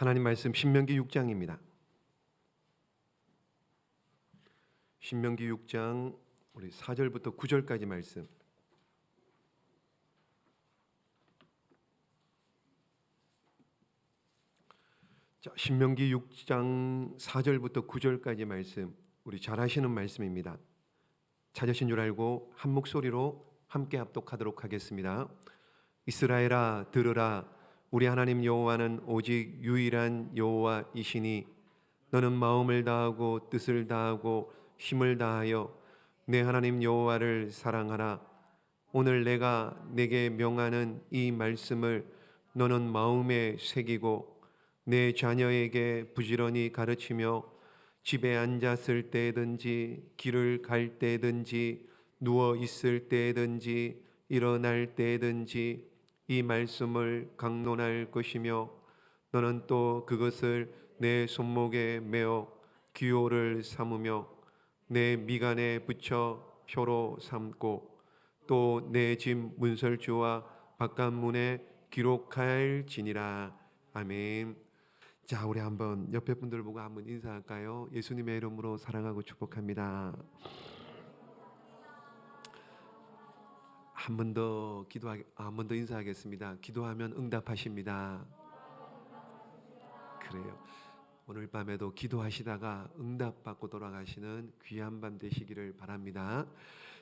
하나님 말씀 신명기 6장입니다. 신명기 6장 우리 4절부터 9절까지 말씀. 자, 신명기 6장 4절부터 9절까지 말씀. 우리 잘 아시는 말씀입니다. 찾으신 줄 알고 한 목소리로 함께 합독하도록 하겠습니다. 이스라엘아 들으라. 우리 하나님 여호와는 오직 유일한 여호와이시니 너는 마음을 다하고 뜻을 다하고 힘을 다하여 내 하나님 여호와를 사랑하라. 오늘 내가 내게 명하는 이 말씀을 너는 마음에 새기고 내 자녀에게 부지런히 가르치며 집에 앉았을 때든지 길을 갈 때든지 누워 있을 때든지 일어날 때든지 이 말씀을 강론할 것이며 너는 또 그것을 내 손목에 메어 기호를 삼으며 내 미간에 붙여 표로 삼고 또 내 집 문설주와 바깥문에 기록할지니라. 아멘. 자, 우리 한번 옆에 분들 보고 한번 인사할까요? 예수님의 이름으로 사랑하고 축복합니다. 한 번 더 인사하겠습니다. 기도하면 응답하십니다. 그래요. 오늘 밤에도 기도하시다가 응답받고 돌아가시는 귀한 밤 되시기를 바랍니다.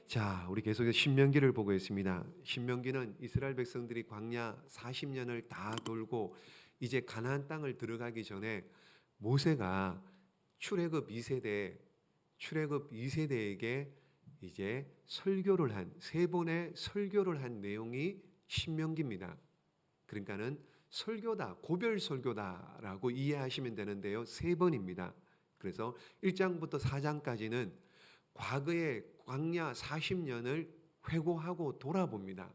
자, 우리 계속해서 신명기를 보고 있습니다. 신명기는 이스라엘 백성들이 광야 40년을 다 돌고 이제 가나안 땅을 들어가기 전에 모세가 출애굽 2세대에게 이제 설교를 한 세 번의 설교를 한 내용이 신명기입니다. 그러니까는 설교다, 고별 설교다라고 이해하시면 되는데요. 세 번입니다. 그래서 1장부터 4장까지는 과거의 광야 40년을 회고하고 돌아봅니다.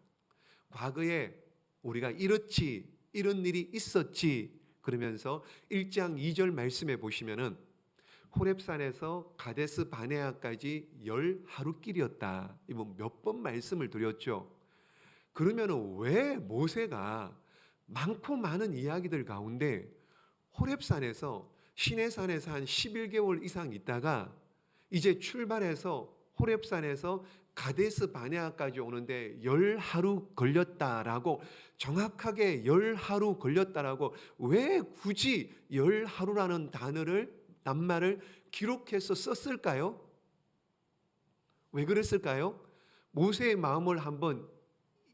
과거에 우리가 이런 일이 있었지 그러면서 1장 2절 말씀에 보시면은 호렙산에서 가데스 바네아까지 10하루길이었다. 이거 몇 번 말씀을 드렸죠. 그러면은 왜 모세가 많고 많은 이야기들 가운데 호렙산에서 시내산에서 한 11개월 이상 있다가 이제 출발해서 호렙산에서 가데스 바네아까지 오는데 10하루 걸렸다라고 정확하게 10하루 걸렸다라고 왜 굳이 10하루라는 낱말을 기록해서 썼을까요? 왜 그랬을까요? 모세의 마음을 한번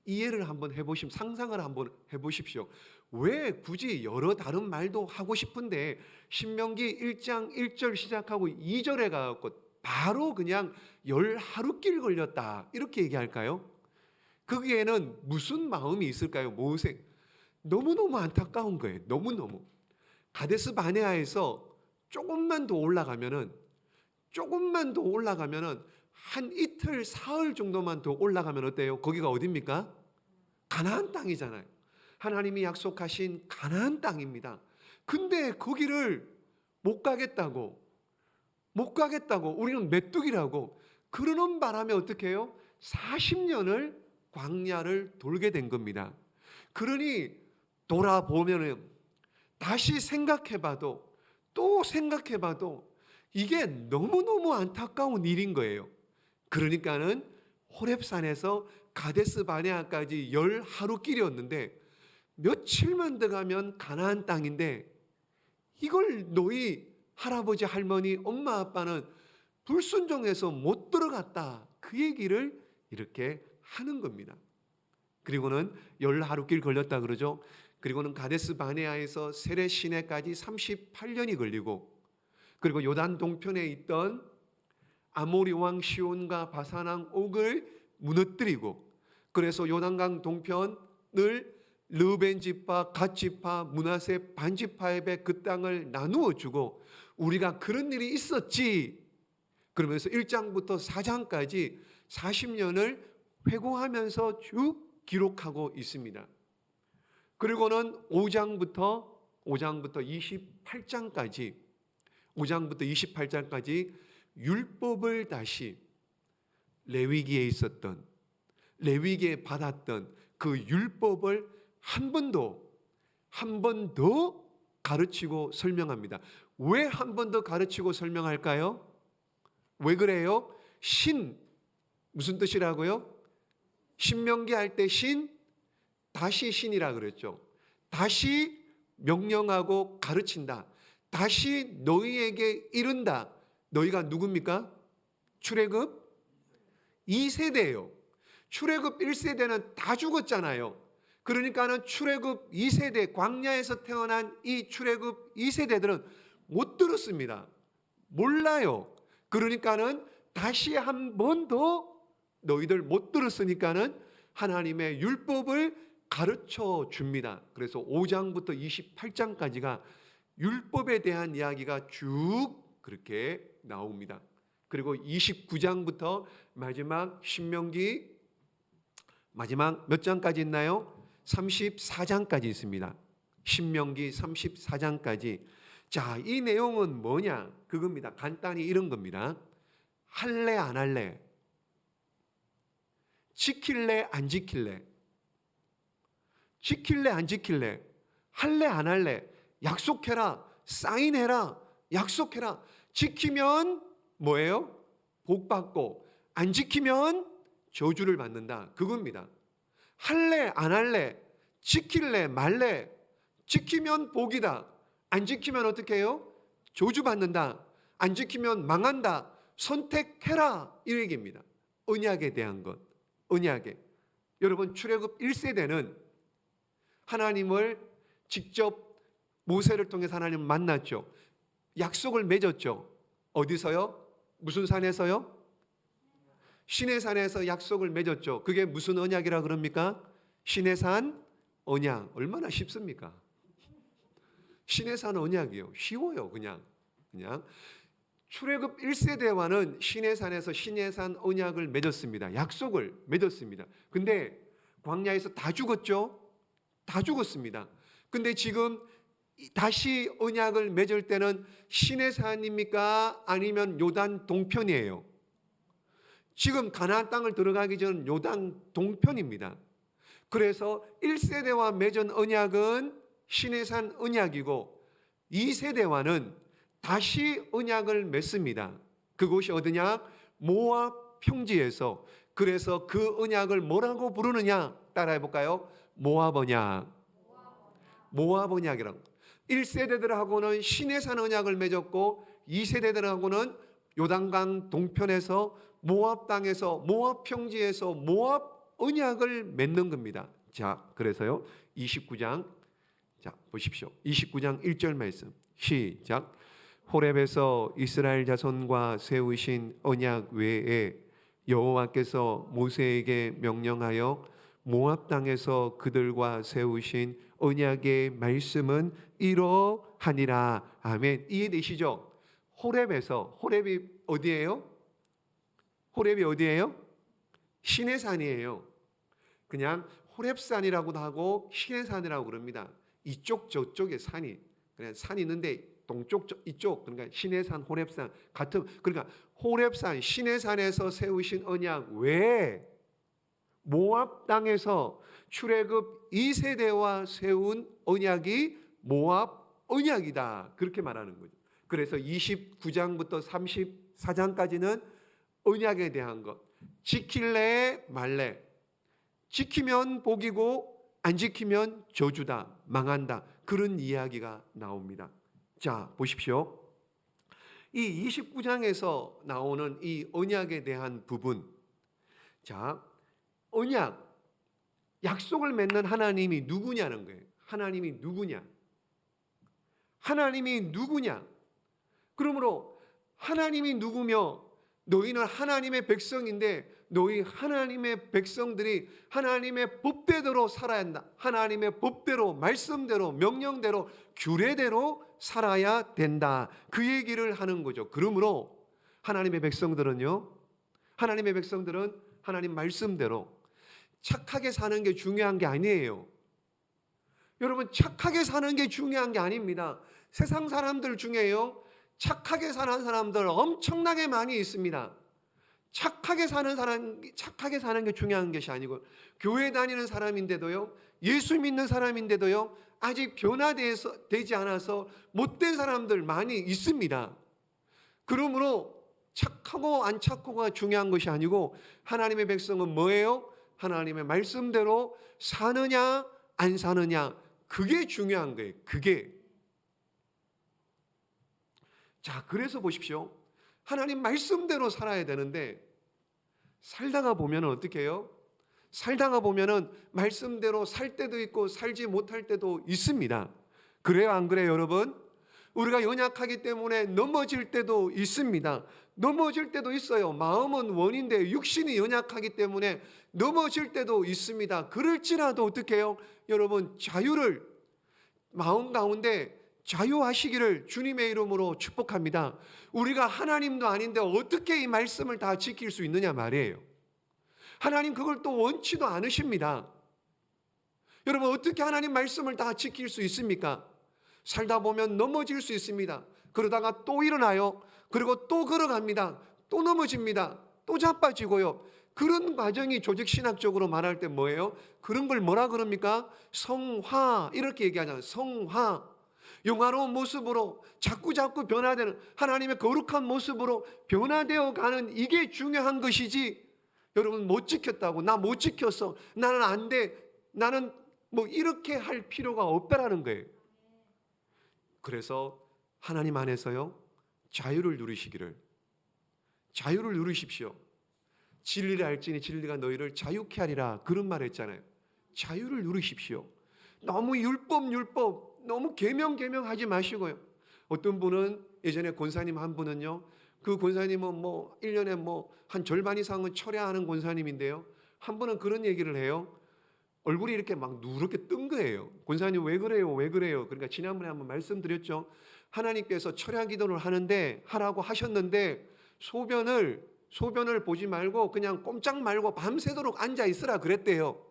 이해를 한번 해보시면 상상을 한번 해보십시오. 왜 굳이 여러 다른 말도 하고 싶은데 신명기 1장 1절 시작하고 2절에 가서 바로 그냥 10하루길 걸렸다 이렇게 얘기할까요? 거기에는 무슨 마음이 있을까요? 모세 너무너무 안타까운 거예요. 너무너무. 가데스 바네아에서 조금만 더 올라가면은 한 이틀 사흘 정도만 더 올라가면 어때요? 거기가 어디입니까? 가나안 땅이잖아요. 하나님이 약속하신 가나안 땅입니다. 근데 거기를 못 가겠다고 우리는 메뚜기라고 그러는 바람에 어떻게 해요? 40년을 광야를 돌게 된 겁니다. 그러니 돌아보면은 다시 생각해봐도 이게 너무너무 안타까운 일인 거예요. 그러니까는 호렙산에서 가데스 바네아까지 10하루길이었는데 며칠만 더 가면 가나안 땅인데 이걸 너희 할아버지 할머니 엄마 아빠는 불순종해서 못 들어갔다 그 얘기를 이렇게 하는 겁니다. 그리고는 10하루길 걸렸다 그러죠. 그리고는 가데스 바네아에서 세레 시내까지 38년이 걸리고 그리고 요단 동편에 있던 아모리 왕 시온과 바산 왕 옥을 무너뜨리고 그래서 요단강 동편을 르벤 지파, 갓 지파, 므낫세 반 지파에게 그 땅을 나누어 주고 우리가 그런 일이 있었지 그러면서 1장부터 4장까지 40년을 회고하면서 쭉 기록하고 있습니다. 그리고는 5장부터 28장까지 율법을 다시 레위기에 받았던 그 율법을 한 번 더 가르치고 설명합니다. 왜 한 번 더 가르치고 설명할까요? 왜 그래요? 무슨 뜻이라고요? 신명기 할 때 다시 신이라 그랬죠. 다시 명령하고 가르친다. 다시 너희에게 이른다. 너희가 누굽니까? 출애굽 2세대예요. 출애굽 1세대는 다 죽었잖아요. 그러니까는 출애굽 2세대, 광야에서 태어난 이 출애굽 2세대들은 못 들었습니다. 몰라요. 그러니까는 다시 한 번 더 너희들 못 들었으니까는 하나님의 율법을 가르쳐 줍니다. 그래서 5장부터 28장까지가 율법에 대한 이야기가 쭉 그렇게 나옵니다. 그리고 29장부터 마지막 신명기 마지막 몇 장까지 있나요? 34장까지 있습니다. 신명기 34장까지. 자, 이 내용은 뭐냐? 그겁니다. 간단히 이런 겁니다. 할래 안 할래? 지킬래 안 지킬래? 지킬래 안 지킬래? 할래 안 할래? 약속해라, 사인해라, 약속해라. 지키면 뭐예요? 복 받고, 안 지키면 저주를 받는다. 그겁니다. 할래 안 할래? 지킬래 말래? 지키면 복이다. 안 지키면 어떻게 해요? 저주 받는다. 안 지키면 망한다. 선택해라. 이 얘기입니다. 언약에 대한 것. 언약에. 여러분, 출애굽 1세대는 하나님을 직접 모세를 통해서 하나님을 만났죠. 약속을 맺었죠. 어디서요? 무슨 산에서요? 시내산에서 약속을 맺었죠. 그게 무슨 언약이라 그럽니까? 시내산 언약. 얼마나 쉽습니까? 시내산 언약이요. 쉬워요. 그냥. 출애굽 1세대와는 시내산에서 시내산 언약을 맺었습니다. 약속을 맺었습니다. 근데 광야에서 다 죽었죠? 다 죽었습니다. 근데 지금 다시 언약을 맺을 때는 시내산입니까? 아니면 요단 동편이에요. 지금 가나안 땅을 들어가기 전 요단 동편입니다. 그래서 1세대와 맺은 언약은 시내산 언약이고 2세대와는 다시 언약을 맺습니다. 그곳이 어디냐? 모압 평지에서. 그래서 그 언약을 뭐라고 부르느냐? 따라해 볼까요? 모압 언약. 모압 언약이라고. 1세대들하고는 시내산 언약을 맺었고 2세대들하고는 요단강 동편에서 모압 땅에서 모압 평지에서 모압 언약을 맺는 겁니다. 자, 그래서요. 29장 자, 보십시오. 29장 1절 말씀. 시작. 호렙에서 이스라엘 자손과 세우신 언약 외에 여호와께서 모세에게 명령하여 모압 땅에서 그들과 세우신 언약의 말씀은 이러하니라. 아멘. 이해되시죠? 호렙이 어디예요? 호렙이 어디예요? 시내산이에요. 그냥 호렙산이라고도 하고 시내산이라고 그럽니다. 이쪽 저쪽에 산이 그냥 산이 있는데 동쪽 이쪽 그러니까 시내산 호렙산 같은 그러니까 호렙산 시내산에서 세우신 언약 외에 모압 땅에서 출애굽 2세대와 세운 언약이 모압 언약이다. 그렇게 말하는 거죠. 그래서 29장부터 34장까지는 언약에 대한 것. 지킬래 말래. 지키면 복이고 안 지키면 저주다. 망한다. 그런 이야기가 나옵니다. 자, 보십시오. 이 29장에서 나오는 이 언약에 대한 부분. 자, 언약. 약속을 맺는 하나님이 누구냐는 거예요. 하나님이 누구냐? 하나님이 누구냐? 그러므로 하나님이 누구며 너희는 하나님의 백성인데 너희 하나님의 백성들이 하나님의 법대로 살아야 한다. 하나님의 법대로 말씀대로 명령대로 규례대로 살아야 된다. 그 얘기를 하는 거죠. 그러므로 하나님의 백성들은 하나님 말씀대로 착하게 사는 게 중요한 게 아니에요. 여러분, 착하게 사는 게 중요한 게 아닙니다. 세상 사람들 중에요, 착하게 사는 사람들 엄청나게 많이 있습니다. 착하게 사는 게 중요한 것이 아니고 교회 다니는 사람인데도요, 예수 믿는 사람인데도요, 아직 변화되지 않아서 못된 사람들 많이 있습니다. 그러므로 착하고 안 착하고가 중요한 것이 아니고 하나님의 백성은 뭐예요? 하나님의 말씀대로 사느냐 안 사느냐, 그게 중요한 거예요. 그게. 자, 그래서 보십시오. 하나님 말씀대로 살아야 되는데 살다가 보면 어떻게 해요? 살다가 보면은 말씀대로 살 때도 있고 살지 못할 때도 있습니다. 그래요, 안 그래요, 여러분? 우리가 연약하기 때문에 넘어질 때도 있습니다. 넘어질 때도 있어요. 마음은 원인데 육신이 연약하기 때문에 넘어질 때도 있습니다. 그럴지라도 어떻게 해요? 여러분, 자유를 마음 가운데 자유하시기를 주님의 이름으로 축복합니다. 우리가 하나님도 아닌데 어떻게 이 말씀을 다 지킬 수 있느냐 말이에요. 하나님 그걸 또 원치도 않으십니다. 여러분, 어떻게 하나님 말씀을 다 지킬 수 있습니까? 살다 보면 넘어질 수 있습니다. 그러다가 또 일어나요. 그리고 또 걸어갑니다. 또 넘어집니다. 또 자빠지고요. 그런 과정이 조직신학적으로 말할 때 뭐예요? 그런 걸 뭐라 그럽니까? 성화, 이렇게 얘기하잖아요. 성화. 영화로운 모습으로 자꾸 변화되는, 하나님의 거룩한 모습으로 변화되어 가는, 이게 중요한 것이지, 여러분 못 지켰다고, 나 못 지켰어, 나는 안 돼, 나는 뭐 이렇게 할 필요가 없다라는 거예요. 그래서 하나님 안에서요, 자유를 누리십시오. 진리를 알지니 진리가 너희를 자유케 하리라, 그런 말 했잖아요. 자유를 누리십시오. 너무 율법 너무 계명 하지 마시고요. 어떤 분은, 예전에 권사님 한 분은요, 그 권사님은 뭐 1년에 뭐 한 절반 이상은 철야하는 권사님인데요, 한 분은 그런 얘기를 해요. 얼굴이 이렇게 막 누렇게 뜬 거예요. 권사님 왜 그래요? 그러니까 지난번에 한번 말씀드렸죠. 하나님께서 철야 기도를 하라고 하셨는데 소변을 보지 말고 그냥 꼼짝 말고 밤새도록 앉아 있으라 그랬대요.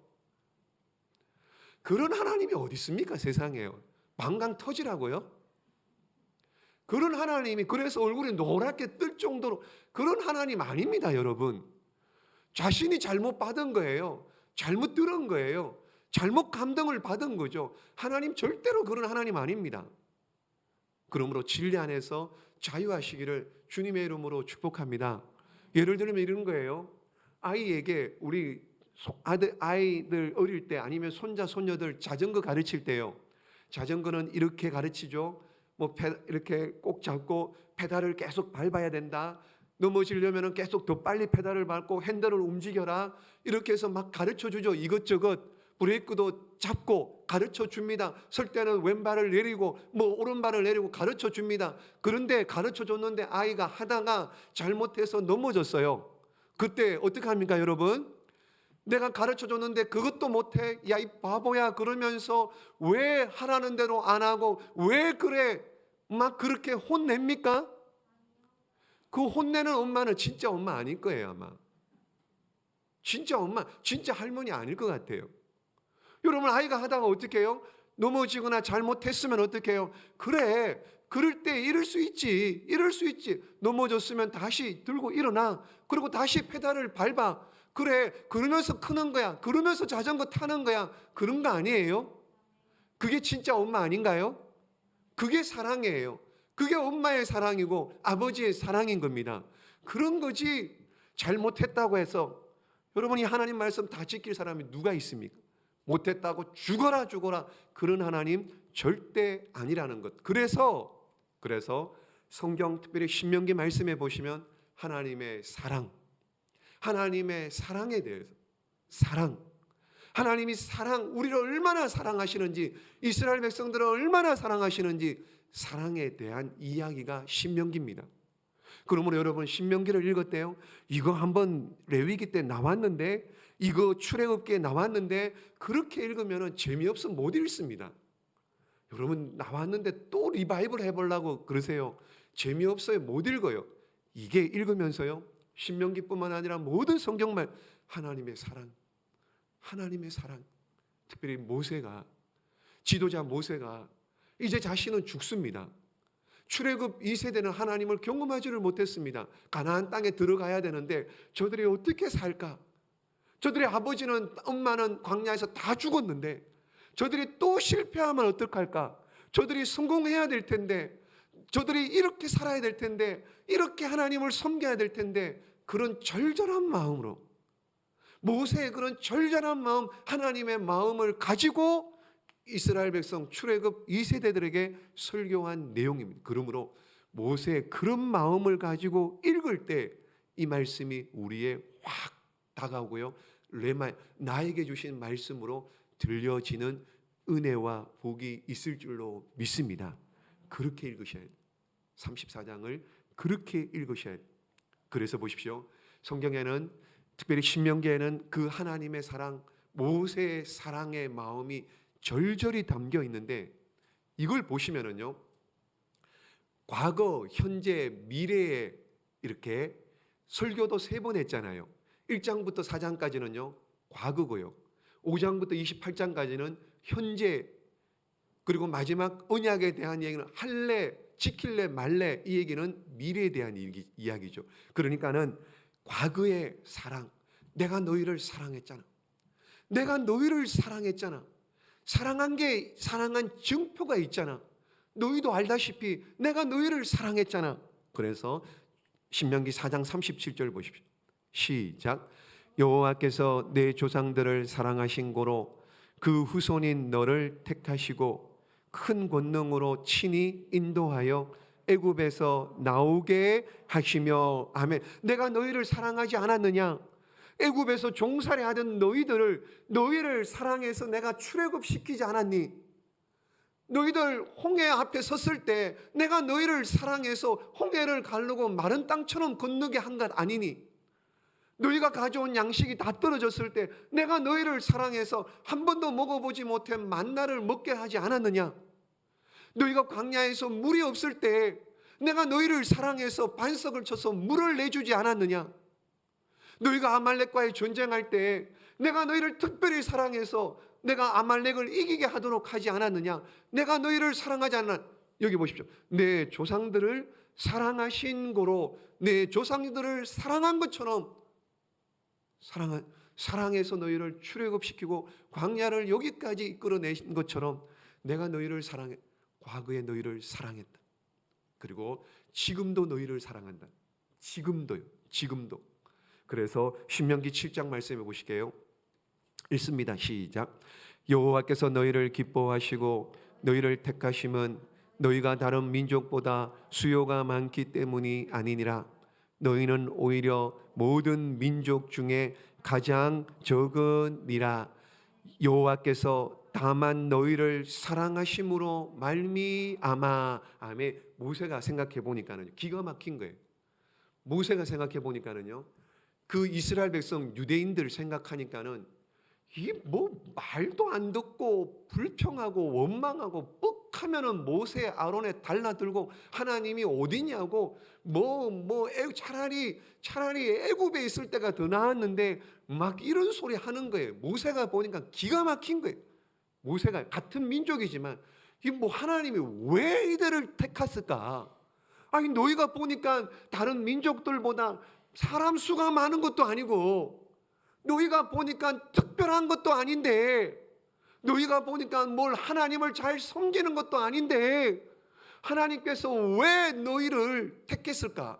그런 하나님이 어디 있습니까, 세상에요? 방광 터지라고요? 그런 하나님이, 그래서 얼굴이 노랗게 뜰 정도로, 그런 하나님 아닙니다, 여러분. 자신이 잘못 받은 거예요. 잘못 들은 거예요. 잘못 감동을 받은 거죠. 하나님 절대로 그런 하나님 아닙니다. 그러므로 진리 안에서 자유하시기를 주님의 이름으로 축복합니다. 예를 들면 이런 거예요. 아이에게, 우리 아이들 어릴 때, 아니면 손자 손녀들 자전거 가르칠 때요, 자전거는 이렇게 가르치죠. 뭐 이렇게 꼭 잡고 페달을 계속 밟아야 된다. 넘어지려면 계속 더 빨리 페달을 밟고 핸들을 움직여라. 이렇게 해서 막 가르쳐 주죠. 이것저것. 브레이크도 잡고 가르쳐 줍니다. 설 때는 왼발을 내리고 뭐 오른발을 내리고 가르쳐 줍니다. 그런데 가르쳐 줬는데 아이가 하다가 잘못해서 넘어졌어요. 그때 어떻게 합니까, 여러분? 내가 가르쳐 줬는데 그것도 못해? 야, 이 바보야, 그러면서 왜 하라는 대로 안 하고 왜 그래? 막 그렇게 혼냅니까? 그 혼내는 엄마는 진짜 엄마 아닐 거예요, 아마. 진짜 엄마, 진짜 할머니 아닐 것 같아요. 여러분, 아이가 하다가 어떻게 해요? 넘어지거나 잘못했으면 어떻게 해요? 그래, 그럴 때 이럴 수 있지. 넘어졌으면 다시 들고 일어나. 그리고 다시 페달을 밟아. 그래, 그러면서 크는 거야. 그러면서 자전거 타는 거야. 그런 거 아니에요? 그게 진짜 엄마 아닌가요? 그게 사랑이에요. 그게 엄마의 사랑이고 아버지의 사랑인 겁니다. 그런 거지, 잘못했다고 해서, 여러분이 하나님 말씀 다 지킬 사람이 누가 있습니까? 못했다고 죽어라 그런 하나님 절대 아니라는 것. 그래서 성경, 특별히 신명기 말씀에 보시면 하나님의 사랑에 대해서, 하나님이 우리를 얼마나 사랑하시는지, 이스라엘 백성들을 얼마나 사랑하시는지, 사랑에 대한 이야기가 신명기입니다. 그러므로 여러분, 신명기를 읽었대요. 이거 한번 레위기 때 나왔는데, 이거 출애굽기에 나왔는데, 그렇게 읽으면 재미없어 못 읽습니다. 여러분, 나왔는데 또 리바이벌 해보려고 그러세요. 재미없어요. 못 읽어요. 이게 읽으면서요, 신명기뿐만 아니라 모든 성경말, 하나님의 사랑, 특별히 지도자 모세가 이제 자신은 죽습니다. 출애굽 2세대는 하나님을 경험하지를 못했습니다. 가나안 땅에 들어가야 되는데 저들이 어떻게 살까? 저들의 아버지는, 엄마는 광야에서 다 죽었는데 저들이 또 실패하면 어떡할까? 저들이 성공해야 될 텐데, 저들이 이렇게 살아야 될 텐데, 이렇게 하나님을 섬겨야 될 텐데, 그런 절절한 마음으로, 모세의 그런 절절한 마음, 하나님의 마음을 가지고 이스라엘 백성 출애굽 2세대들에게 설교한 내용입니다. 그러므로 모세의 그런 마음을 가지고 읽을 때 이 말씀이 우리에 확 다가오고요, 레마, 나에게 주신 말씀으로 들려지는 은혜와 복이 있을 줄로 믿습니다. 그렇게 읽으셔야 돼요. 34장을 그렇게 읽으셔야 돼요. 그래서 보십시오, 성경에는, 특별히 신명기에는 그 하나님의 사랑, 모세의 사랑의 마음이 절절히 담겨 있는데, 이걸 보시면은요, 과거, 현재, 미래에 이렇게 설교도 3번 했잖아요. 1장부터 4장까지는요 과거고요, 5장부터 28장까지는 현재, 그리고 마지막 언약에 대한 얘기는 할래, 지킬래 말래, 이 얘기는 미래에 대한 이야기죠. 그러니까는 과거의 사랑, 내가 너희를 사랑했잖아, 내가 너희를 사랑했잖아, 사랑한 증표가 있잖아, 너희도 알다시피 내가 너희를 사랑했잖아. 그래서 신명기 4장 37절 보십시오. 시작. 여호와께서 내 조상들을 사랑하신 고로 그 후손인 너를 택하시고 큰 권능으로 친히 인도하여 애굽에서 나오게 하시며. 아멘. 내가 너희를 사랑하지 않았느냐? 애굽에서 종살이하던 너희를 사랑해서 내가 출애굽시키지 않았니? 너희들 홍해 앞에 섰을 때 내가 너희를 사랑해서 홍해를 가르고 마른 땅처럼 건너게 한 것 아니니? 너희가 가져온 양식이 다 떨어졌을 때 내가 너희를 사랑해서 한 번도 먹어보지 못한 만나를 먹게 하지 않았느냐? 너희가 광야에서 물이 없을 때 내가 너희를 사랑해서 반석을 쳐서 물을 내주지 않았느냐? 너희가 아말렉과의 전쟁할 때 내가 너희를 특별히 사랑해서 내가 아말렉을 이기게 하도록 하지 않았느냐? 내가 너희를 사랑하지 않았느냐? 여기 보십시오. 내 조상들을 사랑하신 고로 내 조상들을 사랑한 것처럼 사랑해서 너희를 출애굽시키고 광야를 여기까지 이끌어내신 것처럼 내가 너희를 사랑해. 과거에 너희를 사랑했다. 그리고 지금도 너희를 사랑한다. 지금도요. 지금도. 그래서 신명기 7장 말씀해 보실게요. 읽습니다. 시작. 여호와께서 너희를 기뻐하시고 너희를 택하심은 너희가 다른 민족보다 수요가 많기 때문이 아니니라. 너희는 오히려 모든 민족 중에 가장 적으니라. 여호와께서 다만 너희를 사랑하심으로 말미암아. 아멘. 모세가 생각해 보니까는 기가 막힌 거예요. 모세가 생각해 보니까는요, 그 이스라엘 백성 유대인들 생각하니까는 이 뭐 말도 안 듣고 불평하고 원망하고 뻑하면은 모세 아론에 달라들고 하나님이 어디냐고 차라리 애굽에 있을 때가 더 나았는데 막 이런 소리 하는 거예요. 모세가 보니까 기가 막힌 거예요. 모세가 같은 민족이지만 이 뭐 하나님이 왜 이들을 택했을까? 아니 너희가 보니까 다른 민족들보다 사람 수가 많은 것도 아니고 너희가 보니까 특별한 것도 아닌데 너희가 보니까 뭘 하나님을 잘 섬기는 것도 아닌데 하나님께서 왜 너희를 택했을까?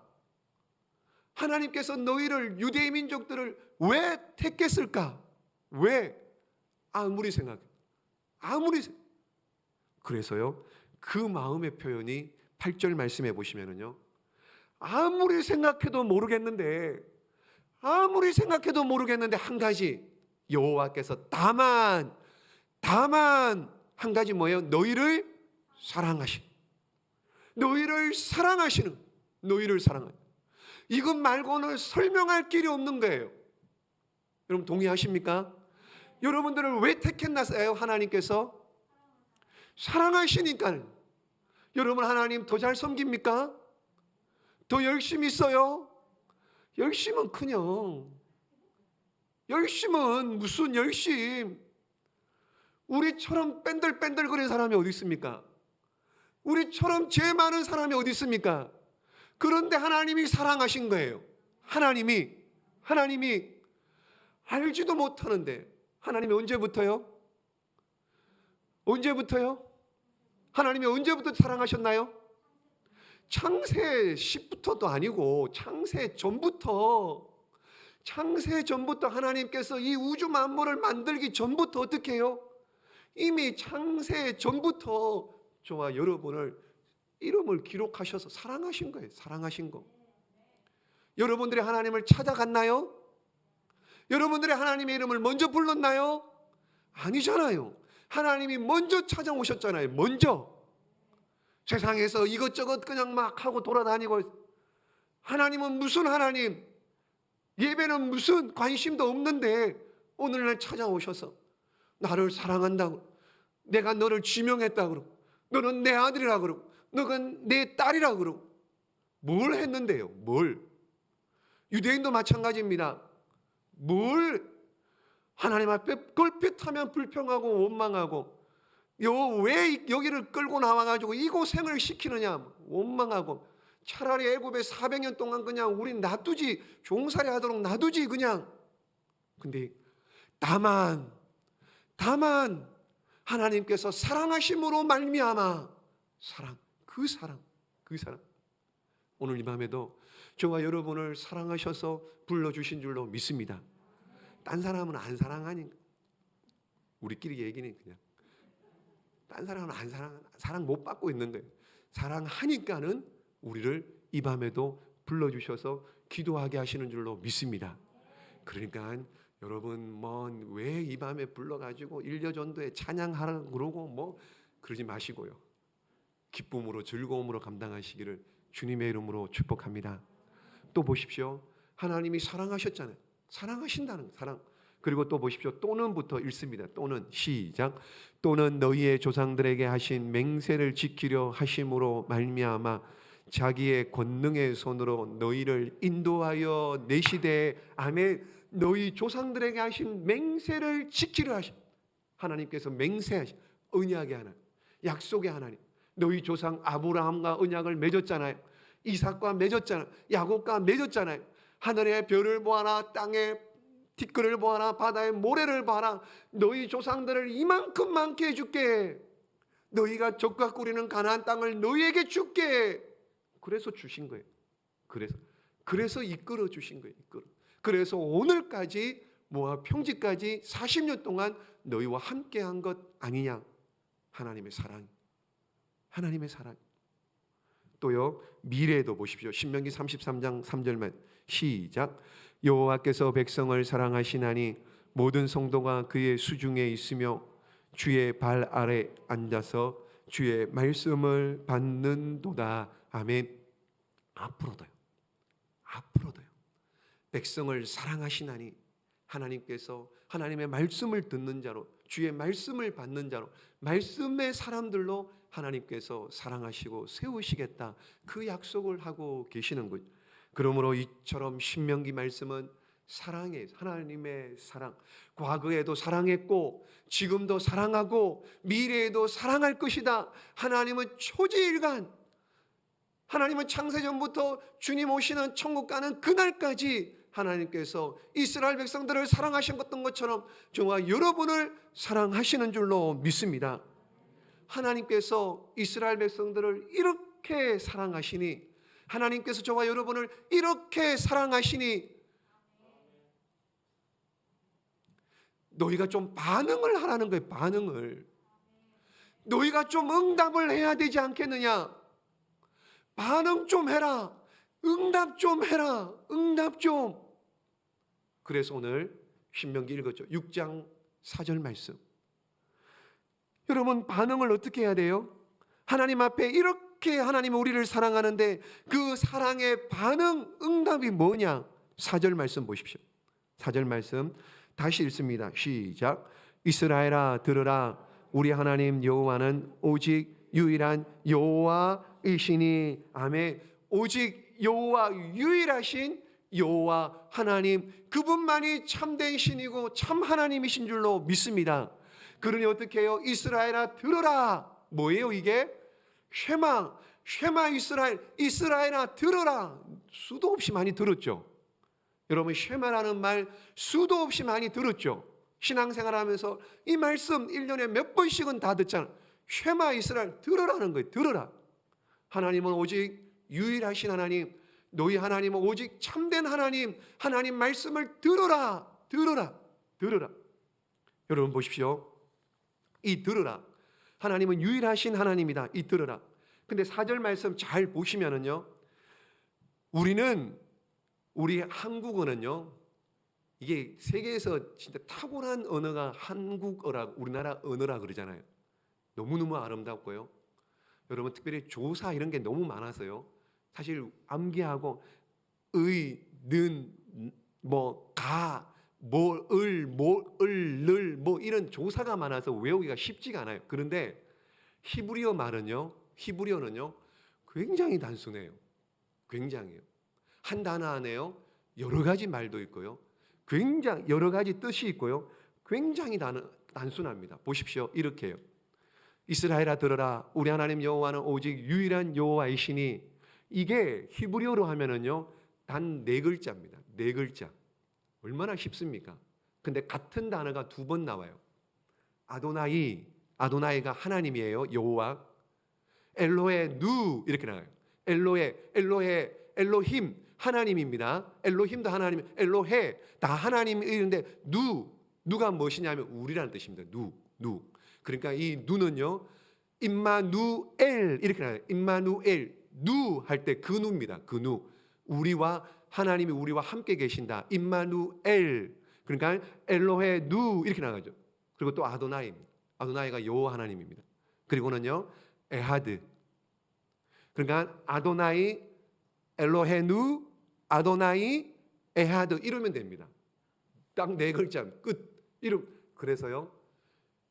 하나님께서 너희를 유대인 민족들을 왜 택했을까? 왜? 아무리 생각해. 그래서요 그 마음의 표현이 8절 말씀해 보시면은요 아무리 생각해도 모르겠는데 한 가지 여호와께서 다만 한 가지 뭐예요? 너희를 사랑하시는 이것 말고는 설명할 길이 없는 거예요. 여러분 동의하십니까? 여러분들을 왜 택했나요? 하나님께서 사랑하시니까. 여러분 하나님 더 잘 섬깁니까? 더 열심히 써요? 열심은 그냥 열심은 무슨 열심. 우리처럼 뺀들뺀들거리는 사람이 어디 있습니까? 우리처럼 죄 많은 사람이 어디 있습니까? 그런데 하나님이 사랑하신 거예요. 하나님이 알지도 못하는데. 하나님이 언제부터요? 언제부터요? 하나님이 언제부터 사랑하셨나요? 창세 10부터도 아니고 창세 전부터 하나님께서 이 우주 만물을 만들기 전부터 어떻게 해요? 이미 창세 전부터 저와 여러분을 이름을 기록하셔서 사랑하신 거예요. 사랑하신 거. 여러분들이 하나님을 찾아갔나요? 여러분들이 하나님의 이름을 먼저 불렀나요? 아니잖아요. 하나님이 먼저 찾아오셨잖아요. 먼저. 세상에서 이것저것 그냥 막 하고 돌아다니고, 하나님은 무슨 하나님, 예배는 무슨 관심도 없는데 오늘날 찾아오셔서 나를 사랑한다고, 내가 너를 지명했다고 그러고, 너는 내 아들이라고 그러고, 너는 내 딸이라고 그러고, 뭘 했는데요? 뭘? 유대인도 마찬가지입니다. 뭘? 하나님 앞에 걸핏하면 불평하고 원망하고, 왜 여기를 끌고 나와가지고 이 고생을 시키느냐 원망하고, 차라리 애굽에 400년 동안 그냥 우린 놔두지, 종살이 하도록 놔두지 그냥. 근데 다만 하나님께서 사랑하심으로 말미암아 그 사랑 오늘 이 밤에도 저와 여러분을 사랑하셔서 불러주신 줄로 믿습니다. 딴 사람은 안 사랑하니까, 우리끼리 얘기는 그냥 딴 사람은 안 사랑 못 받고 있는 거예요. 사랑하니까는 우리를 이 밤에도 불러주셔서 기도하게 하시는 줄로 믿습니다. 그러니까 여러분 왜 이 밤에 불러가지고 일려전도에 찬양하라고 그러고 그러지 마시고요. 기쁨으로 즐거움으로 감당하시기를 주님의 이름으로 축복합니다. 또 보십시오. 하나님이 사랑하셨잖아요. 사랑하신다는 사랑. 그리고 또 보십시오. 또는부터 읽습니다. 또는 시작. 또는 너희의 조상들에게 하신 맹세를 지키려 하심으로 말미암아 자기의 권능의 손으로 너희를 인도하여 내 시대에, 아멘, 너희 조상들에게 하신 맹세를 지키려 하심. 하나님께서 맹세하신 언약의 하나님, 약속의 하나님. 너희 조상 아브라함과 언약을 맺었잖아요. 이삭과 맺었잖아요. 야곱과 맺었잖아요. 하늘의 별을 보아라, 땅의 티끌을 보아라, 바다의 모래를 봐라. 너희 조상들을 이만큼 많게 해줄게. 너희가 젖과 꿀이는 가나안 땅을 너희에게 줄게. 그래서 주신 거예요. 그래서 이끌어 주신 거예요. 그래서 오늘까지 모압 평지까지 40년 동안 너희와 함께한 것 아니냐. 하나님의 사랑. 또요, 미래에도 보십시오. 신명기 33장 3절만 시작. 여호와께서 백성을 사랑하시나니 모든 성도가 그의 수중에 있으며 주의 발 아래 앉아서 주의 말씀을 받는도다. 아멘. 앞으로도요. 백성을 사랑하시나니, 하나님께서 하나님의 말씀을 듣는 자로, 주의 말씀을 받는 자로, 말씀의 사람들로 하나님께서 사랑하시고 세우시겠다. 그 약속을 하고 계시는 거죠. 그러므로 이처럼 신명기 말씀은 사랑의, 하나님의 사랑, 과거에도 사랑했고 지금도 사랑하고 미래에도 사랑할 것이다. 하나님은 초지일간, 하나님은 창세전부터 주님 오시는 천국 가는 그날까지 하나님께서 이스라엘 백성들을 사랑하셨던 것처럼 저와 여러분을 사랑하시는 줄로 믿습니다. 하나님께서 이스라엘 백성들을 이렇게 사랑하시니, 하나님께서 저와 여러분을 이렇게 사랑하시니 너희가 좀 반응을 하라는 거예요. 반응을. 너희가 좀 응답을 해야 되지 않겠느냐. 반응 좀 해라. 응답 좀 해라. 응답 좀. 그래서 오늘 신명기 읽었죠. 6장 4절 말씀. 여러분 반응을 어떻게 해야 돼요? 하나님 앞에 이렇게 하나님이 우리를 사랑하는데 그 사랑의 반응, 응답이 뭐냐? 4절 말씀 보십시오. 4절 말씀 다시 읽습니다. 시작. 이스라엘아 들으라. 우리 하나님 여호와는 오직 유일한 여호와이시니. 아멘. 오직 여호와, 유일하신 여호와 하나님, 그분만이 참된 신이고 참 하나님이신 줄로 믿습니다. 그러니 어떻게 해요? 이스라엘아 들어라. 뭐예요 이게? 쉐마 이스라엘아 들어라. 수도 없이 많이 들었죠. 여러분 쉐마라는 말 수도 없이 많이 들었죠. 신앙생활하면서 이 말씀 1년에 몇 번씩은 다 듣잖아. 쉐마 이스라엘, 들으라는 거예요. 들으라. 하나님은 오직 유일하신 하나님, 너희 하나님은 오직 참된 하나님, 하나님 말씀을 들으라. 들으라. 들으라. 여러분 보십시오. 이 들으라. 하나님은 유일하신 하나님이다. 이 들으라. 근데 4절 말씀 잘 보시면은요, 우리 한국어는요, 이게 세계에서 진짜 탁월한 언어가 한국어라, 우리나라 언어라 그러잖아요. 너무너무 아름답고요. 여러분 특별히 조사 이런 게 너무 많아서요. 사실 암기하고 의, 는, 뭐, 가, 뭐, 늘, 뭐 이런 조사가 많아서 외우기가 쉽지가 않아요. 그런데 히브리어는요, 굉장히 단순해요. 굉장히요. 한 단어 안에요, 여러 가지 말도 있고요. 굉장히 여러 가지 뜻이 있고요. 굉장히 단순합니다. 보십시오. 이렇게요. 이스라엘아 들어라. 우리 하나님 여호와는 오직 유일한 여호와이시니. 이게 히브리어로 하면은요, 단 4글자입니다. 4글자. 얼마나 쉽습니까? 근데 같은 단어가 2번 나와요. 아도나이가 하나님이에요. 여호와. 엘로헤 누 이렇게 나와요. 엘로헤 엘로힘 하나님입니다. 엘로힘도 하나님, 엘로헤 다 하나님인데 누가 무엇이냐면 우리라는 뜻입니다. 누. 그러니까 이 누는요, 임마누엘 이렇게 나와요. 임마누엘 누 할 때 그 누입니다. 그 누. 하나님이 우리와 함께 계신다. 임마누엘. 그러니까 엘로헤 누 이렇게 나가죠. 그리고 또 아도나이입니다. 아도나이가 여호와 하나님입니다. 그리고는요, 에하드. 그러니까 아도나이, 엘로헤 누, 아도나이, 에하드 이러면 됩니다. 딱 4글자 끝.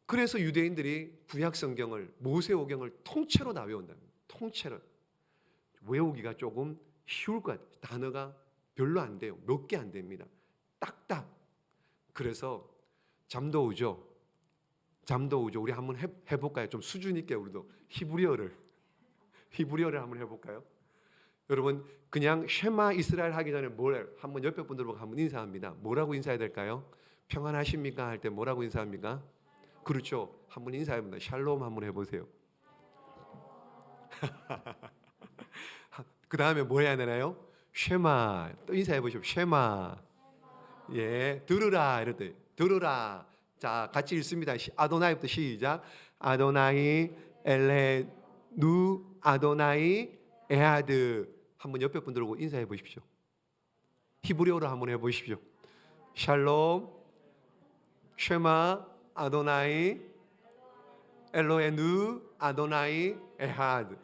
그래서 유대인들이 구약 성경을, 모세오경을 통째로 다 외운답니다. 통째로. 외우기가 조금 쉬울 것 같아요. 단어가 별로 안 돼요. 몇 개 안 됩니다. 딱딱. 그래서 잠도 오죠. 우리 한번 해볼까요? 좀 수준 있게 우리도 히브리어를 한번 해볼까요? 여러분 그냥 쉐마 이스라엘 하기 전에 한번 옆에 분들 보고 한번 인사합니다. 뭐라고 인사해야 될까요? 평안하십니까? 할 때 뭐라고 인사합니까? 그렇죠. 한번 인사해봅니다. 샬롬 한번 해보세요. 그 다음에 뭐 해야 되나요? 쉐마. 또 인사해보시오. 쉐마. 예, 들으라. 이럴 때 들으라. 자, 같이 읽습니다. 아도나이부터 시작. 아도나이 엘레 누 아도나이 에하드. 한번 옆에 분들 보고 인사해 보십시오. 히브리어로 한번 해보십시오. 샬롬 쉐마 아도나이 엘로헤 누 아도나이 에하드.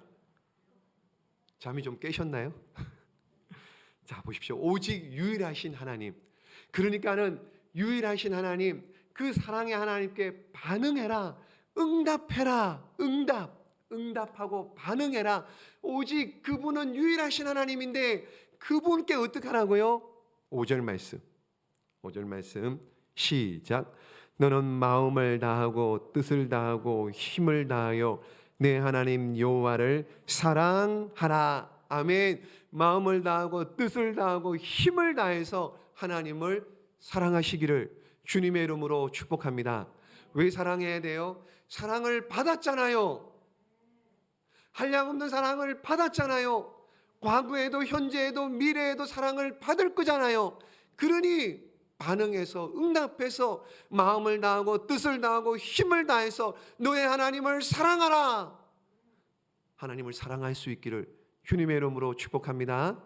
잠이 좀 깨셨나요? 자, 보십시오. 오직 유일하신 하나님. 그러니까는 유일하신 하나님, 그 사랑의 하나님께 반응해라. 응답해라. 응답하고 반응해라. 오직 그분은 유일하신 하나님인데 그분께 어떻게 하라고요? 5절 말씀 시작. 너는 마음을 다하고 뜻을 다하고 힘을 다하여 내 하나님 여호와를 사랑하라. 아멘. 마음을 다하고 뜻을 다하고 힘을 다해서 하나님을 사랑하시기를 주님의 이름으로 축복합니다. 왜 사랑해야 돼요? 사랑을 받았잖아요. 한량없는 사랑을 받았잖아요. 과거에도 현재에도 미래에도 사랑을 받을 거잖아요. 그러니 반응해서 응답해서 마음을 다하고 뜻을 다하고 힘을 다해서 너의 하나님을 사랑하라. 하나님을 사랑할 수 있기를 주님의 이름으로 축복합니다.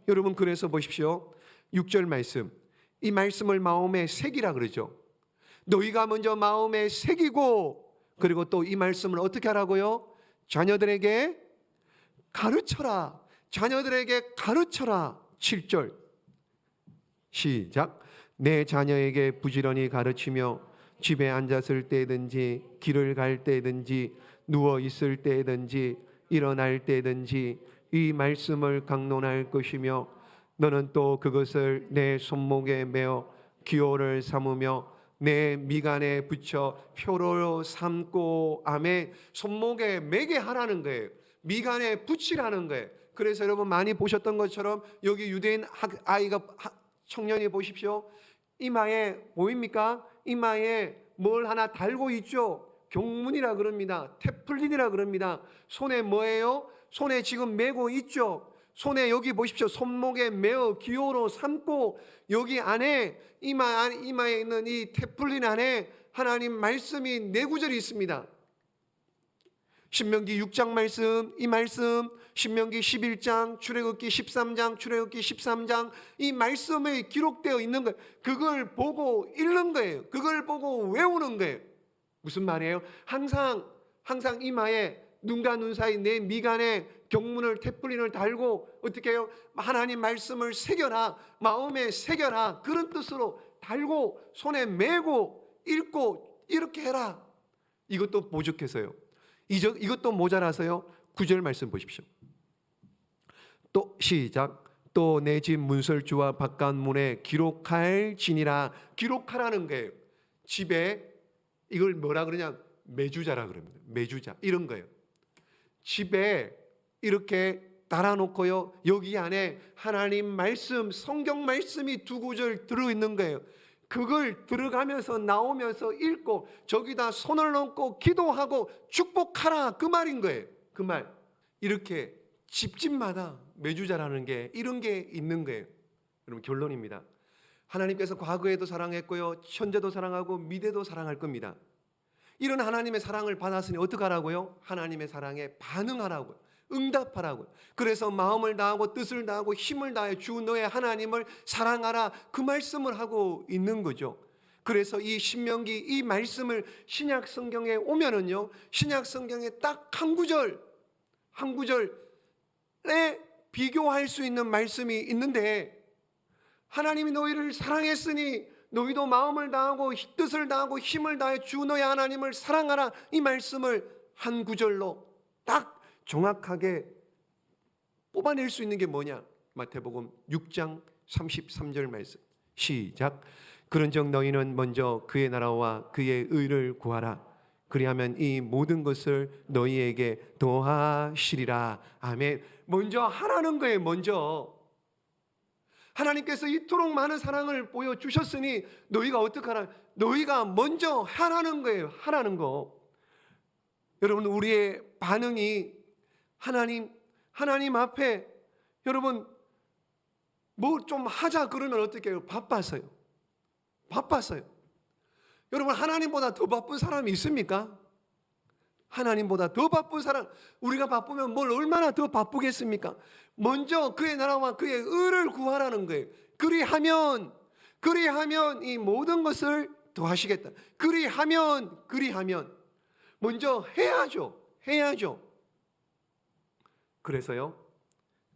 여러분 그래서 보십시오. 6절 말씀, 이 말씀을 마음에 새기라 그러죠. 너희가 먼저 마음에 새기고, 그리고 또 이 말씀을 어떻게 하라고요? 자녀들에게 가르쳐라. 7절 시작. 내 자녀에게 부지런히 가르치며 집에 앉았을 때든지 길을 갈 때든지 누워 있을 때든지 일어날 때든지 이 말씀을 강론할 것이며 너는 또 그것을 내 손목에 메어 기호를 삼으며 내 미간에 붙여 표로 삼고. 아멘. 손목에 매게 하라는 거예요. 미간에 붙이라는 거예요. 그래서 여러분 많이 보셨던 것처럼 여기 유대인 아이가 청년이 보십시오. 이마에 보입니까? 이마에 뭘 하나 달고 있죠. 경문이라 그럽니다. 테플린이라 그럽니다. 손에 뭐예요? 손에 지금 메고 있죠. 손에 여기 보십시오. 손목에 메어 기호로 삼고 여기 안에 이마에 있는 이 테플린 안에 하나님 말씀이 네 구절이 있습니다. 신명기 6장 말씀, 이 말씀, 신명기 11장, 출애굽기 13장, 출애굽기 13장, 이 말씀에 기록되어 있는 거예요. 그걸 보고 읽는 거예요. 그걸 보고 외우는 거예요. 무슨 말이에요? 항상 이마에 눈과 눈 사이 내 미간에 경문을 테플린을 달고 어떻게 해요? 하나님 말씀을 새겨라, 마음에 새겨라, 그런 뜻으로 달고 손에 메고 읽고 이렇게 해라. 이것도 부족해서요. 이것도 모자라서요. 9절 말씀 보십시오. 또 시작. 또 내 집 문설주와 바깥문에 기록할지니라. 기록하라는 거예요. 집에 이걸 뭐라 그러냐? 매주자라 그럽니다. 매주자 이런 거예요. 집에 이렇게 달아놓고요. 여기 안에 하나님 말씀, 성경 말씀이 두 구절 들어있는 거예요. 그걸 들어가면서 나오면서 읽고 저기다 손을 얹고 기도하고 축복하라, 그 말인 거예요. 그 말. 이렇게 집집마다 매주자라는 게 이런 게 있는 거예요. 여러분, 결론입니다. 하나님께서 과거에도 사랑했고요, 현재도 사랑하고 미래도 사랑할 겁니다. 이런 하나님의 사랑을 받았으니 어떻게 하라고요? 하나님의 사랑에 반응하라고요. 응답하라고요. 그래서 마음을 다하고 뜻을 다하고 힘을 다해 주 너의 하나님을 사랑하라, 그 말씀을 하고 있는 거죠. 그래서 이 신명기 이 말씀을 신약 성경에 오면은요, 신약 성경에 딱 한 구절에 비교할 수 있는 말씀이 있는데, 하나님이 너희를 사랑했으니 너희도 마음을 다하고 뜻을 다하고 힘을 다해 주 너의 하나님을 사랑하라, 이 말씀을 한 구절로 딱 정확하게 뽑아낼 수 있는 게 뭐냐? 마태복음 6장 33절 말씀. 시작. 그런즉 너희는 먼저 그의 나라와 그의 의를 구하라. 그리하면 이 모든 것을 너희에게 더하시리라. 아멘. 먼저 하라는 거예요. 먼저 하나님께서 이토록 많은 사랑을 보여주셨으니 너희가 어떻게 하라? 너희가 먼저 하라는 거예요. 하라는 거. 여러분, 우리의 반응이 하나님 앞에 여러분 뭐 좀 하자 그러면 어떻게 해요? 바빠서요. 여러분, 하나님보다 더 바쁜 사람이 있습니까? 하나님보다 더 바쁜 사람, 우리가 바쁘면 뭘 얼마나 더 바쁘겠습니까? 먼저 그의 나라와 그의 의를 구하라는 거예요. 그리하면 이 모든 것을 더하시겠다. 그리하면 먼저 해야죠.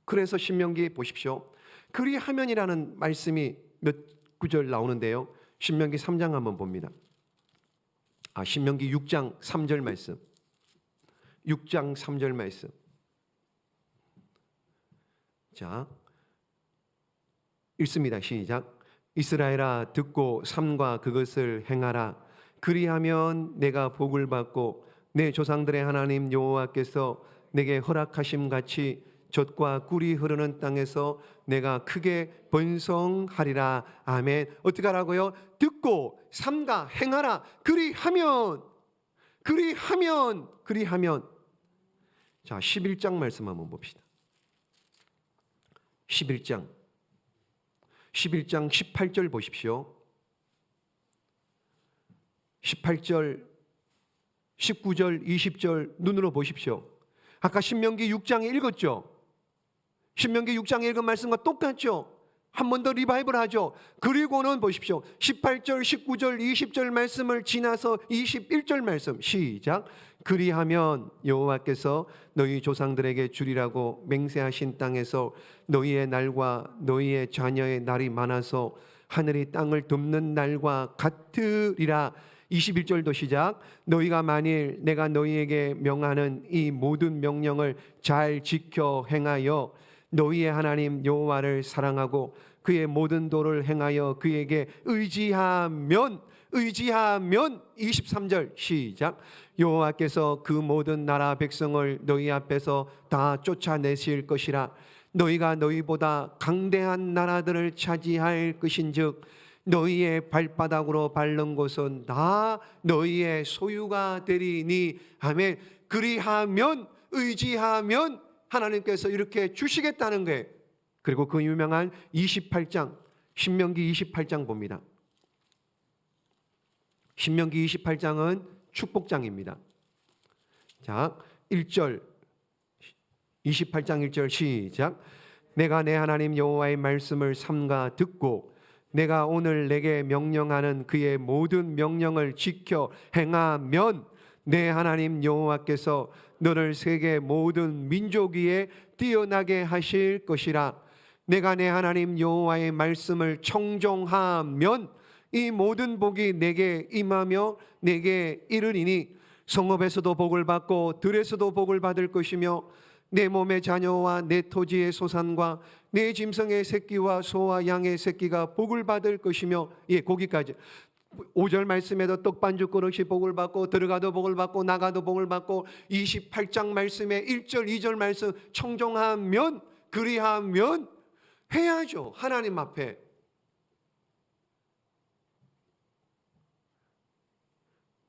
그래서 신명기 보십시오. 그리하면이라는 말씀이 몇 구절 나오는데요. 신명기 3장 한번 봅니다. 신명기 6장 3절 말씀. 6장 3절 말씀. 자, 읽습니다. 시작. 이스라엘아, 듣고 삼가 그것을 행하라. 그리하면 내가 복을 받고 내 조상들의 하나님 여호와께서 내게 허락하심 같이 젖과 꿀이 흐르는 땅에서 내가 크게 번성하리라. 아멘. 어떻게 하라고요? 듣고 삼가 행하라. 그리하면. 자, 11장 말씀 한번 봅시다. 11장 18절 보십시오. 18절, 19절, 20절 눈으로 보십시오. 아까 신명기 6장에 읽었죠? 신명기 6장에 읽은 말씀과 똑같죠? 한 번 더 리바이벌 하죠. 그리고는 보십시오. 18절, 19절, 20절 말씀을 지나서 21절 말씀. 시작. 그리하면 여호와께서 너희 조상들에게 주리라고 맹세하신 땅에서 너희의 날과 너희의 자녀의 날이 많아서 하늘이 땅을 덮는 날과 같으리라. 21절도 시작. 너희가 만일 내가 너희에게 명하는 이 모든 명령을 잘 지켜 행하여 너희의 하나님 여호와를 사랑하고 그의 모든 도를 행하여 그에게 의지하면 23절 시작. 여호와께서 그 모든 나라 백성을 너희 앞에서 다 쫓아내실 것이라. 너희가 너희보다 강대한 나라들을 차지할 것인즉 너희의 발바닥으로 밟는 곳은 다 너희의 소유가 되리니. 아멘. 그리하면, 의지하면 하나님께서 이렇게 주시겠다는 거예요. 그리고 그 유명한 28장, 신명기 28장 봅니다. 신명기 28장은 축복장입니다. 자, 1절, 28장 1절 시작. 내가 내 하나님 여호와의 말씀을 삼가 듣고 내가 오늘 내게 명령하는 그의 모든 명령을 지켜 행하면 내 하나님 여호와께서 너를 세계 모든 민족 위에 뛰어나게 하실 것이라. 내가 내 하나님 여호와의 말씀을 청종하면 이 모든 복이 내게 임하며 내게 이르리니 성읍에서도 복을 받고 들에서도 복을 받을 것이며 내 몸의 자녀와 내 토지의 소산과 내 짐승의 새끼와 소와 양의 새끼가 복을 받을 것이며. 예, 거기까지. 5절 말씀에도 떡반죽 그릇이 복을 받고 들어가도 복을 받고 나가도 복을 받고 28장 말씀에 1절 2절 말씀 청종하면, 그리하면 해야죠. 하나님 앞에.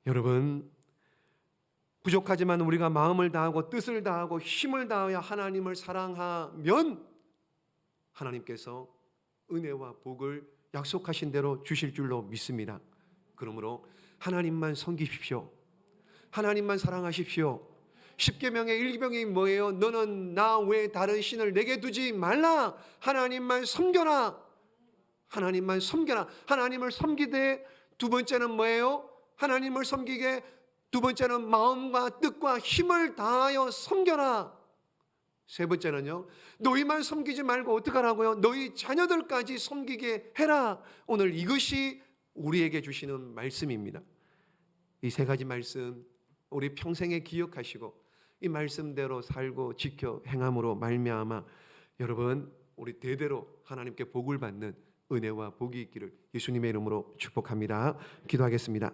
여러분, 부족하지만 우리가 마음을 다하고 뜻을 다하고 힘을 다하여 하나님을 사랑하면 하나님께서 은혜와 복을 약속하신 대로 주실 줄로 믿습니다. 그러므로 하나님만 섬기십시오. 하나님만 사랑하십시오. 십계명의 1계명이 뭐예요? 너는 나 외에 다른 신을 내게 두지 말라. 하나님만 섬겨라. 하나님만 섬겨라. 하나님을 섬기되 두 번째는 뭐예요? 하나님을 섬기게 두 번째는 마음과 뜻과 힘을 다하여 섬겨라. 세 번째는요, 너희만 섬기지 말고 어떡하라고요? 너희 자녀들까지 섬기게 해라. 오늘 이것이 우리에게 주시는 말씀입니다. 이 세 가지 말씀 우리 평생에 기억하시고 이 말씀대로 살고 지켜 행함으로 말미암아 여러분 우리 대대로 하나님께 복을 받는 은혜와 복이 있기를 예수님의 이름으로 축복합니다. 기도하겠습니다.